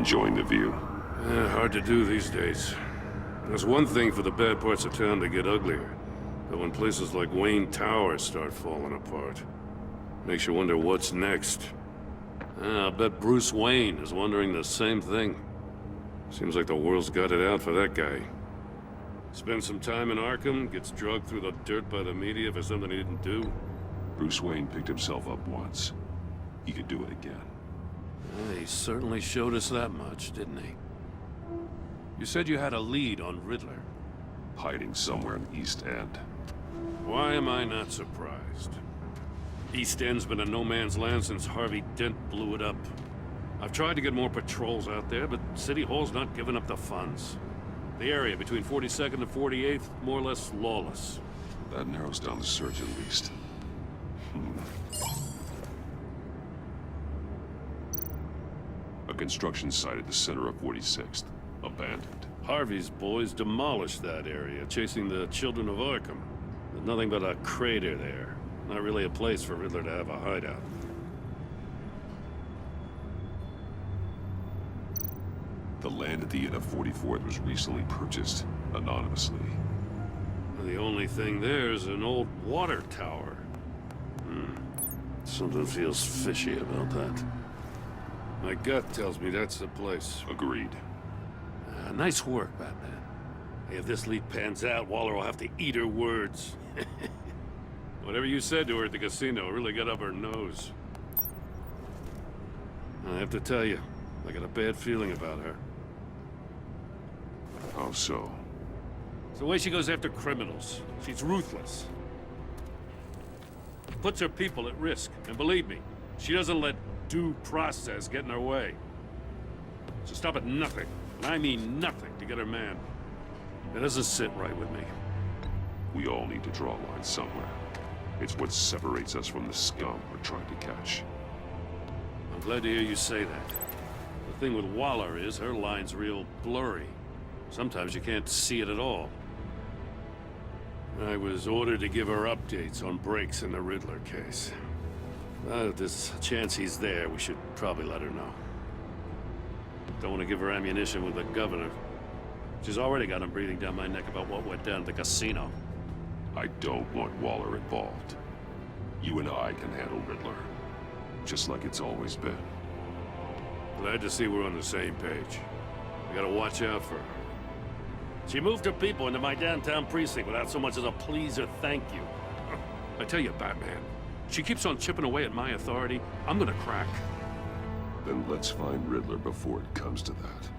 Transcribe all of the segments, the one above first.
Enjoying the view? Hard to do these days. There's one thing for the bad parts of town to get uglier, but when places like Wayne Tower start falling apart, makes you wonder what's next. I'll bet Bruce Wayne is wondering the same thing. Seems like the world's got it out for that guy. Spends some time in Arkham, gets drugged through the dirt by the media for something he didn't do. Bruce Wayne picked himself up once. He could do it again. He certainly showed us that much, didn't he? You said you had a lead on Riddler. Hiding somewhere in the East End. Why am I not surprised? East End's been a no-man's land since Harvey Dent blew it up. I've tried to get more patrols out there, but City Hall's not giving up the funds. The area between 42nd and 48th, more or less lawless. That narrows down the search at least. A construction site at the center of 46th. Abandoned. Harvey's boys demolished that area, chasing the children of Arkham. There's nothing but a crater there. Not really a place for Riddler to have a hideout. The land at the end of 44th was recently purchased, anonymously. The only thing there is an old water tower. Something feels fishy about that. My gut tells me that's the place. Agreed. Nice work, Batman. Hey, if this lead pans out, Waller will have to eat her words. Whatever you said to her at the casino really got up her nose. I have to tell you, I got a bad feeling about her. How so? It's the way she goes after criminals. She's ruthless. Puts her people at risk. And believe me, she doesn't let due process get in her way. She'll stop at nothing, and I mean nothing, to get her man. That doesn't sit right with me. We all need to draw a line somewhere. It's what separates us from the scum we're trying to catch. I'm glad to hear you say that. The thing with Waller is her line's real blurry. Sometimes you can't see it at all. I was ordered to give her updates on breaks in the Riddler case. If there's a chance he's there, we should probably let her know. Don't want to give her ammunition with the governor. She's already got him breathing down my neck about what went down at the casino. I don't want Waller involved. You and I can handle Riddler. Just like it's always been. Glad to see we're on the same page. We gotta watch out for her. She moved her people into my downtown precinct without so much as a please or thank you. I tell you, Batman, she keeps on chipping away at my authority, I'm gonna crack. Then let's find Riddler before it comes to that.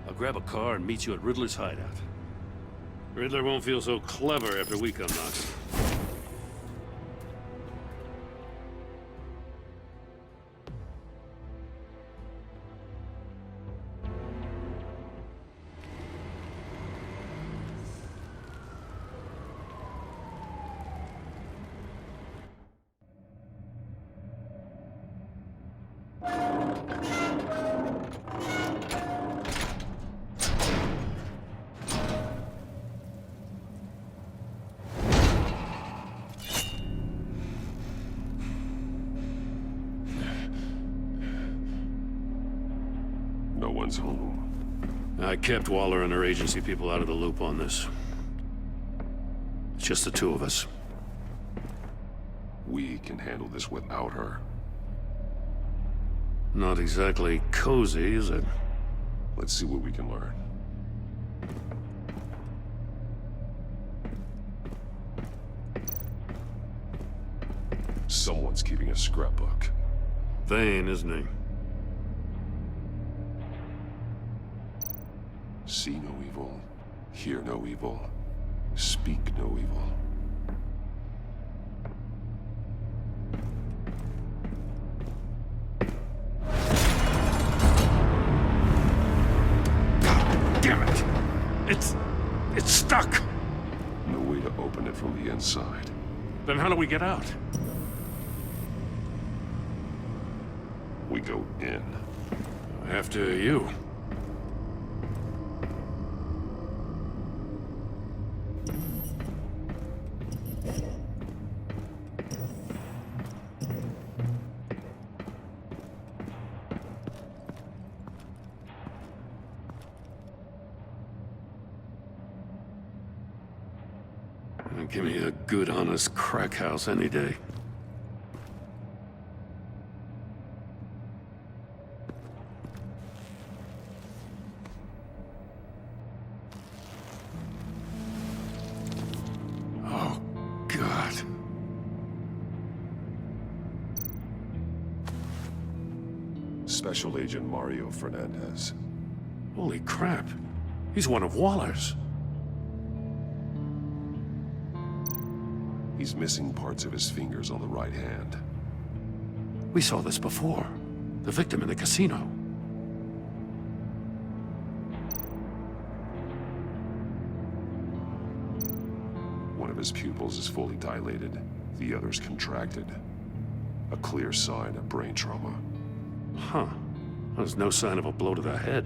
I'll grab a car and meet you at Riddler's hideout. Riddler won't feel so clever after we come knocking. No one's home. I kept Waller and her agency people out of the loop on this. It's just the two of us. We can handle this without her. Not exactly cozy, is it? Let's see what we can learn. Someone's keeping a scrapbook. Vain, isn't he? See no evil, hear no evil, speak no evil. Damn it! It's stuck! No way to open it from the inside. Then how do we get out? We go in. After you. Give me a good, honest crack house any day. Oh, God. Special Agent Mario Fernandez. Holy crap. He's one of Waller's. He's missing parts of his fingers on the right hand. We saw this before. The victim in the casino. One of his pupils is fully dilated, the other's contracted. A clear sign of brain trauma. Huh. There's no sign of a blow to the head.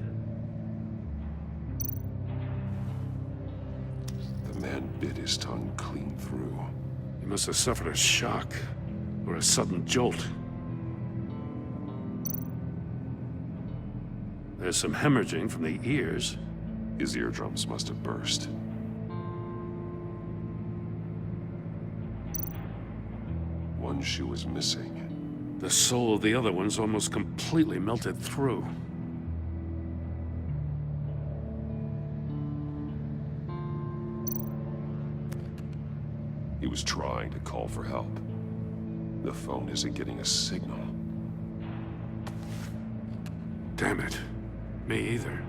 The man bit his tongue clean through. He must have suffered a shock, or a sudden jolt. There's some hemorrhaging from the ears. His eardrums must have burst. One shoe is missing. The sole of the other one's almost completely melted through. He was trying to call for help. The phone isn't getting a signal. Damn it. Me either.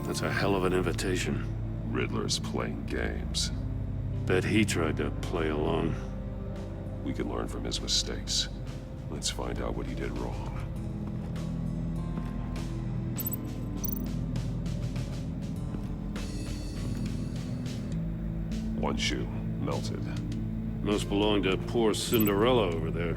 That's a hell of an invitation. Riddler's playing games. Bet he tried to play along. We can learn from his mistakes. Let's find out what he did wrong. One shoe, melted. Must belong to poor Cinderella over there.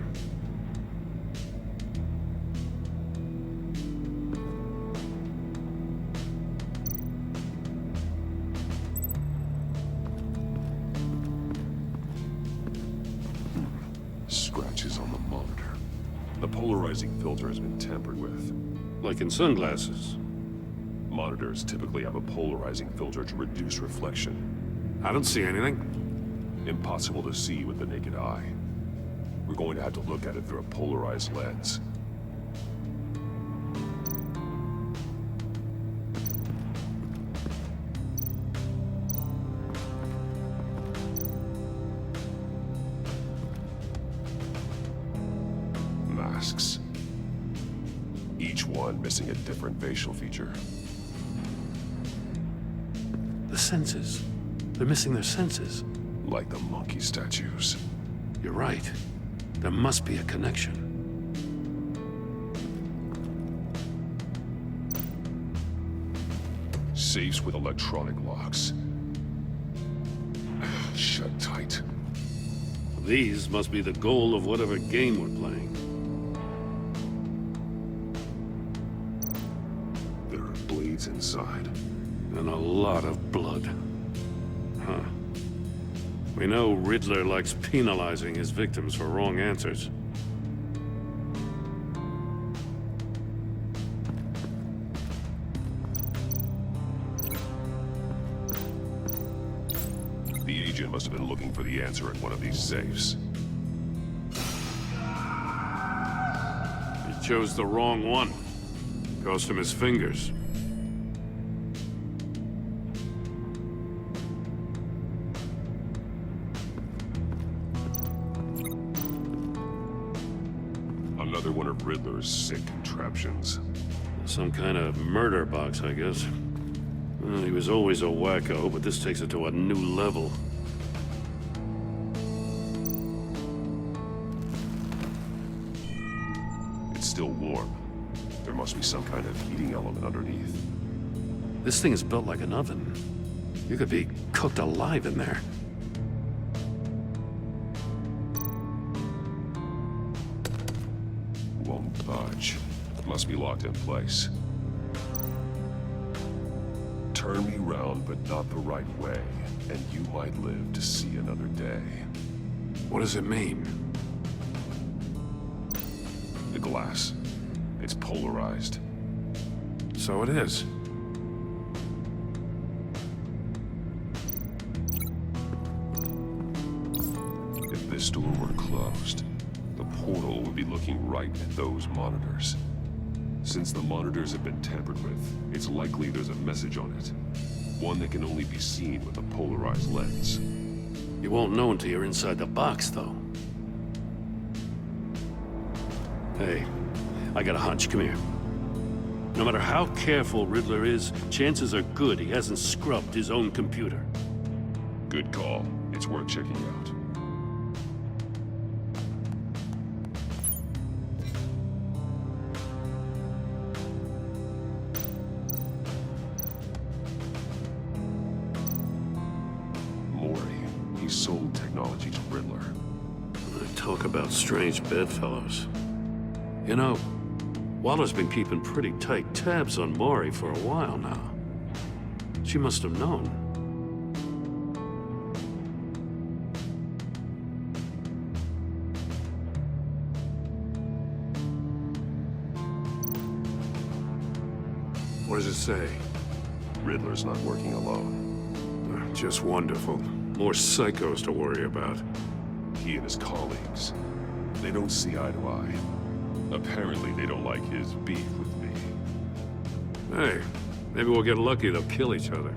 Scratches on the monitor. The polarizing filter has been tampered with. Like in sunglasses. Monitors typically have a polarizing filter to reduce reflection. I don't see anything. Impossible to see with the naked eye. We're going to have to look at it through a polarized lens. Masks. Each one missing a different facial feature. The senses. They're missing their senses. Like the monkey statues. You're right. There must be a connection. Safes with electronic locks. Shut tight. These must be the goal of whatever game we're playing. There are blades inside. And a lot of blood. Huh. We know Riddler likes penalizing his victims for wrong answers. The agent must have been looking for the answer in one of these safes. He chose the wrong one. Cost him his fingers. Another one of Riddler's sick contraptions. Some kind of murder box, I guess. Well, he was always a wacko, but this takes it to a new level. It's still warm. There must be some kind of heating element underneath. This thing is built like an oven. You could be cooked alive in there. Won't budge. Must be locked in place. Turn me round, but not the right way, and you might live to see another day. What does it mean? The glass. It's polarized. So it is. If this door were closed, the portal would be looking right at those monitors. Since the monitors have been tampered with, it's likely there's a message on it. One that can only be seen with a polarized lens. You won't know until you're inside the box, though. Hey, I got a hunch. Come here. No matter how careful Riddler is, chances are good he hasn't scrubbed his own computer. Good call. It's worth checking out. He sold technology to Riddler. Talk about strange bedfellows. You know, Waller's been keeping pretty tight tabs on Maury for a while now. She must have known. What does it say? Riddler's not working alone. Just wonderful. More psychos to worry about. He and his colleagues, they don't see eye to eye. Apparently they don't like his beef with me. Hey, maybe we'll get lucky they'll kill each other.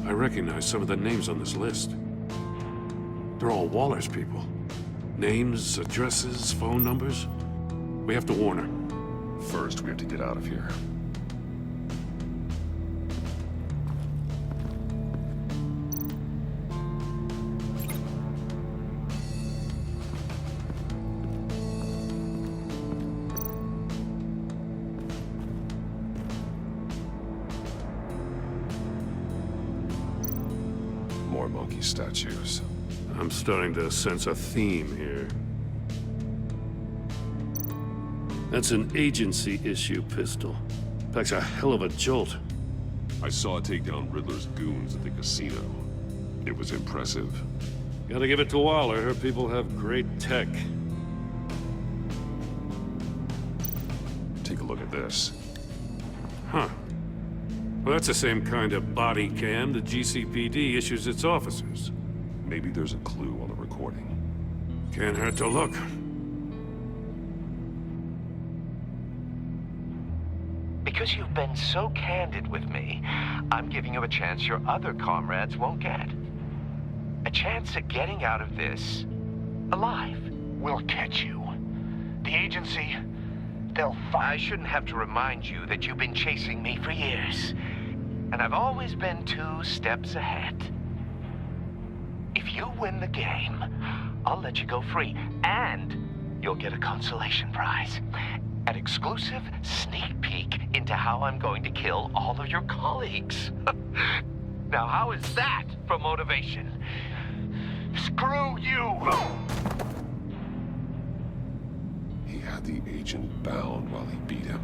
I recognize some of the names on this list. They're all Waller's people. Names, addresses, phone numbers. We have to warn her. First, we have to get out of here. More monkey statues. I'm starting to sense a theme here. That's an agency issue pistol. Packs a hell of a jolt. I saw it take down Riddler's goons at the casino. It was impressive. Gotta give it to Waller. Her people have great tech. Take a look at this. Huh. Well, that's the same kind of body cam the GCPD issues its officers. Maybe there's a clue on the recording. Can't hurt to look. Because you've been so candid with me, I'm giving you a chance your other comrades won't get. A chance at getting out of this alive. We'll catch you. The agency, they'll I shouldn't have to remind you that you've been chasing me for years. And I've always been 2 steps ahead. If you win the game, I'll let you go free. And you'll get a consolation prize. An exclusive sneak peek into how I'm going to kill all of your colleagues. Now, how is that for motivation? screw you! He had the agent bound while he beat him.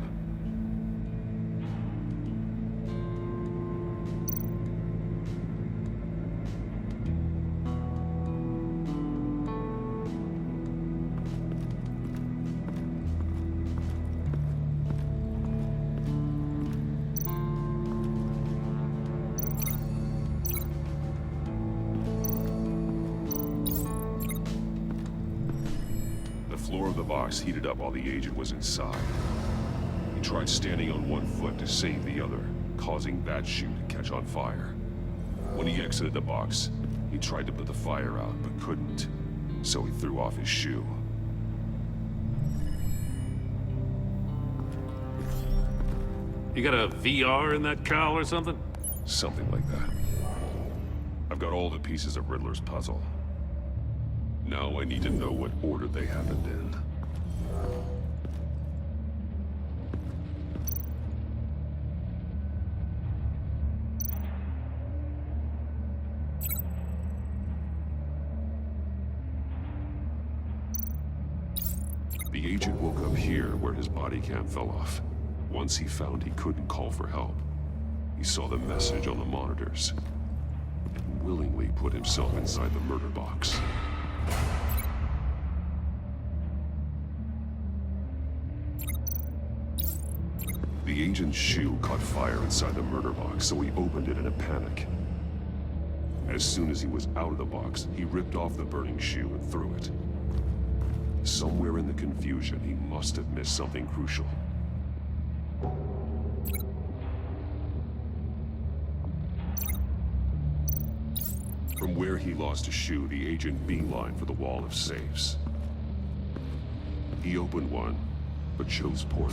The floor of the box heated up while the agent was inside. He tried standing on one foot to save the other, causing that shoe to catch on fire. When he exited the box, he tried to put the fire out, but couldn't, so he threw off his shoe. You got a VR in that cowl or something? Something like that. I've got all the pieces of Riddler's puzzle. Now I need to know what order they happened in. The agent woke up here where his body cam fell off. Once he found he couldn't call for help, he saw the message on the monitors and willingly put himself inside the murder box. The agent's shoe caught fire inside the murder box, so he opened it in a panic. As soon as he was out of the box, he ripped off the burning shoe and threw it. Somewhere in the confusion, he must have missed something crucial. From where he lost a shoe, the agent beelined for the wall of safes. He opened one, but chose poorly.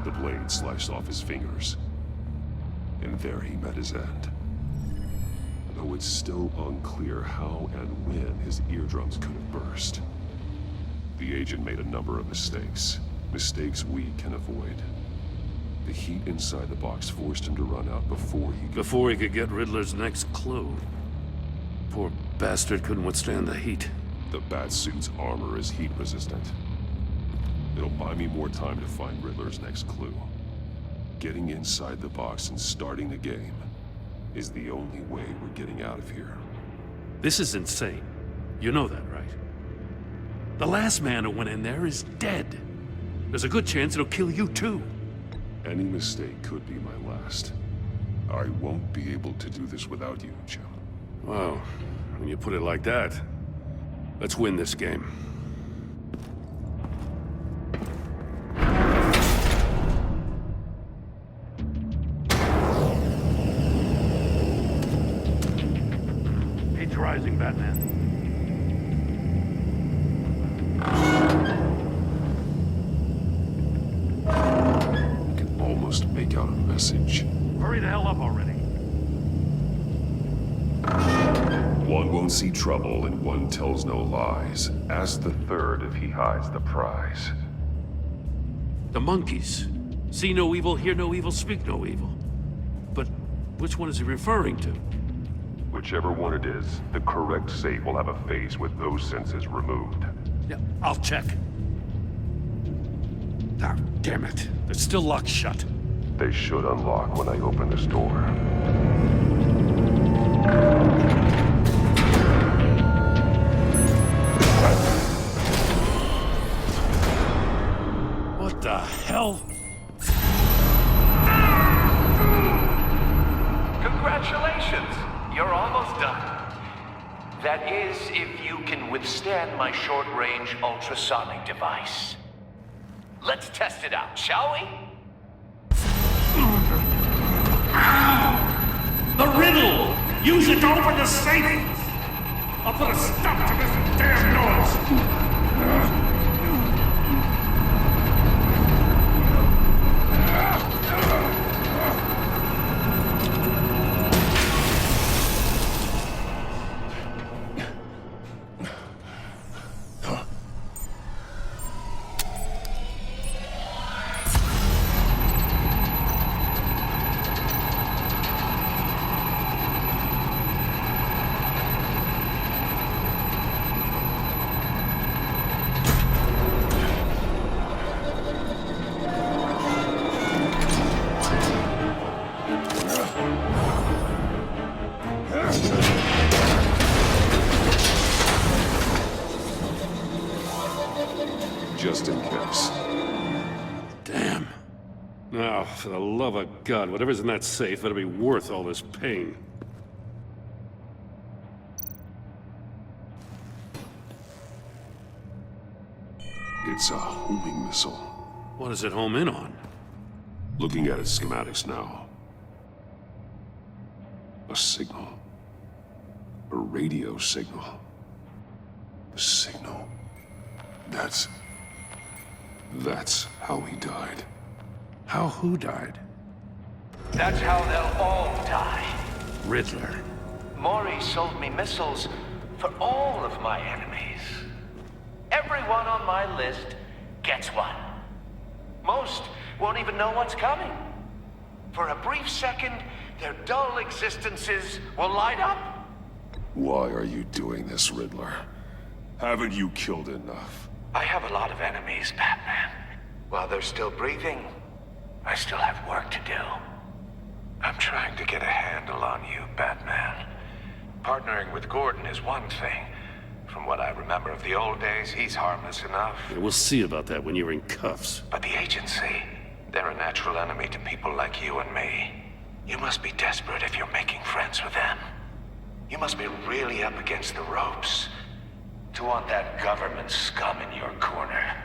The blade sliced off his fingers, and there he met his end. Though it's still unclear how and when his eardrums could have burst. The agent made a number of mistakes. Mistakes we can avoid. The heat inside the box forced him to run out before he could get Riddler's next clue. Poor bastard couldn't withstand the heat. The Batsuit's armor is heat resistant. It'll buy me more time to find Riddler's next clue. Getting inside the box and starting the game is the only way we're getting out of here. This is insane. You know that, right? The last man who went in there is dead. There's a good chance it'll kill you too. Any mistake could be my last. I won't be able to do this without you, Jim. Well, when you put it like that, let's win this game. Heat's rising, Batman. I can almost make out a message. Hurry the hell up already. One won't see trouble and one tells no lies. Ask the third if he hides the prize. The monkeys. See no evil, hear no evil, speak no evil. But which one is he referring to? Whichever one it is, the correct safe will have a face with those senses removed. Yeah, I'll check. Ah, damn it. They're still locked shut. They should unlock when I open this door. What the hell? Congratulations! You're almost done. That is, if you can withstand my short-range ultrasonic device. Let's test it out, shall we? The riddle! Use it to open the safe! I'll put a stop to this damn noise! Just in case. Damn. Now, for the love of God, whatever's in that safe better be worth all this pain. It's a homing missile. What does it home in on? Looking at its schematics now. A signal. A radio signal. A signal. That's how he died. How who died? That's how they'll all die. Riddler. Maury sold me missiles for all of my enemies. Everyone on my list gets one. Most won't even know what's coming. For a brief second, their dull existences will light up. Why are you doing this, Riddler? Haven't you killed enough? I have a lot of enemies, Batman. While they're still breathing, I still have work to do. I'm trying to get a handle on you, Batman. Partnering with Gordon is one thing. From what I remember of the old days, he's harmless enough. Yeah, we'll see about that when you're in cuffs. But the agency, they're a natural enemy to people like you and me. You must be desperate if you're making friends with them. You must be really up against the ropes to want that government scum in your corner.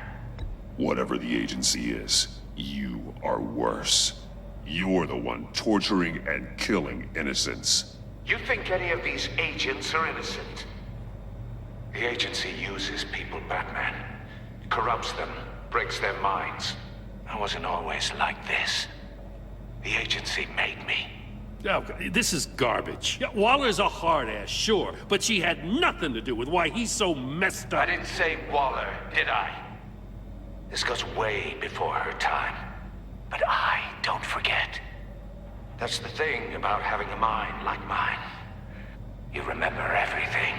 Whatever the agency is, you are worse. You're the one torturing and killing innocents. You think any of these agents are innocent? The agency uses people, Batman. Corrupts them, breaks their minds. I wasn't always like this. The agency made me. Oh, this is garbage. Yeah, Waller's a hard-ass, sure, but she had nothing to do with why he's so messed I up. didn't say Waller, did I? This goes way before her time. But I don't forget. That's the thing about having a mind like mine. You remember everything.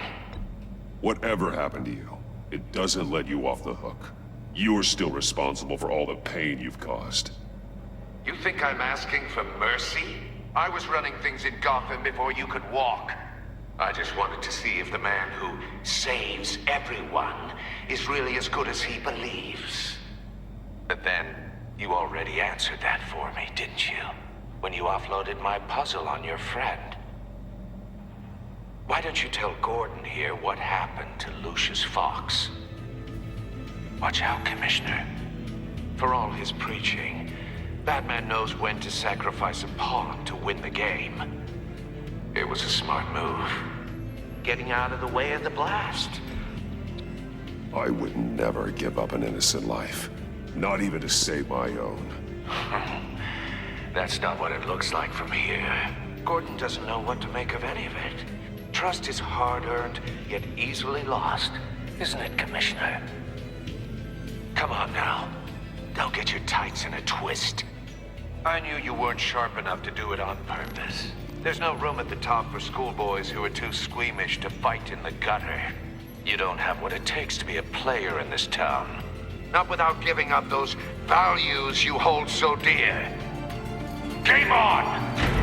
Whatever happened to you, it doesn't let you off the hook. You're still responsible for all the pain you've caused. You think I'm asking for mercy? I was running things in Gotham before you could walk. I just wanted to see if the man who saves everyone is really as good as he believes. But then, you already answered that for me, didn't you? When you offloaded my puzzle on your friend. Why don't you tell Gordon here what happened to Lucius Fox? Watch out, Commissioner. For all his preaching, Batman knows when to sacrifice a pawn to win the game. It was a smart move. Getting out of the way of the blast. I would never give up an innocent life. Not even to save my own. That's not what it looks like from here. Gordon doesn't know what to make of any of it. Trust is hard-earned, yet easily lost. Isn't it, Commissioner? Come on now. Don't get your tights in a twist. I knew you weren't sharp enough to do it on purpose. There's no room at the top for schoolboys who are too squeamish to fight in the gutter. You don't have what it takes to be a player in this town. Not without giving up those values you hold so dear. Game on!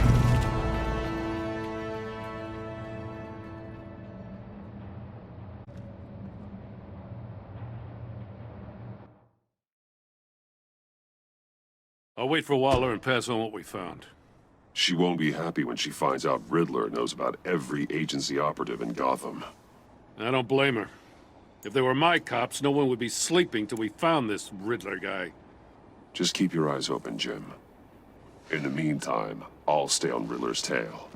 I'll wait for Waller and pass on what we found. She won't be happy when she finds out Riddler knows about every agency operative in Gotham. I don't blame her. If they were my cops, no one would be sleeping till we found this Riddler guy. Just keep your eyes open, Jim. In the meantime, I'll stay on Riddler's tail.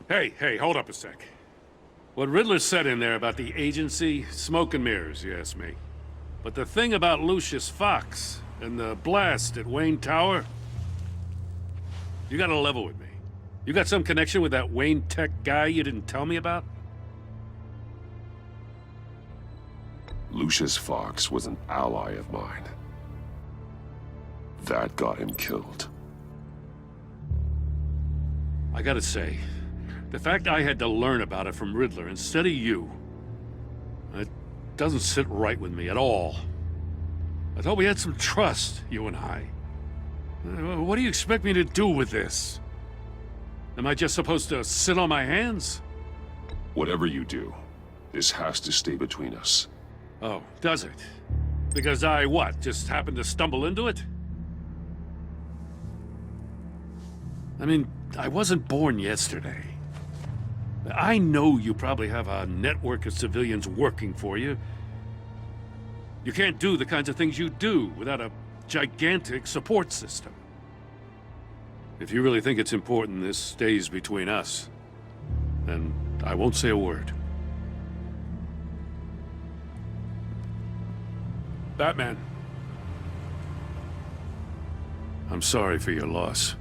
Hey, hold up a sec. What Riddler said in there about the agency, smoke and mirrors, you ask me. But the thing about Lucius Fox and the blast at Wayne Tower, you gotta level with me. You got some connection with that Wayne Tech guy you didn't tell me about? Lucius Fox was an ally of mine. That got him killed. I gotta say, the fact I had to learn about it from Riddler instead of you, it doesn't sit right with me at all. I thought we had some trust, you and I. What do you expect me to do with this? Am I just supposed to sit on my hands? Whatever you do, this has to stay between us. Oh, does it? Because I, what, just happened to stumble into it? I mean, I wasn't born yesterday. I know you probably have a network of civilians working for you. You can't do the kinds of things you do without a gigantic support system. If you really think it's important this stays between us, then I won't say a word. Batman. I'm sorry for your loss.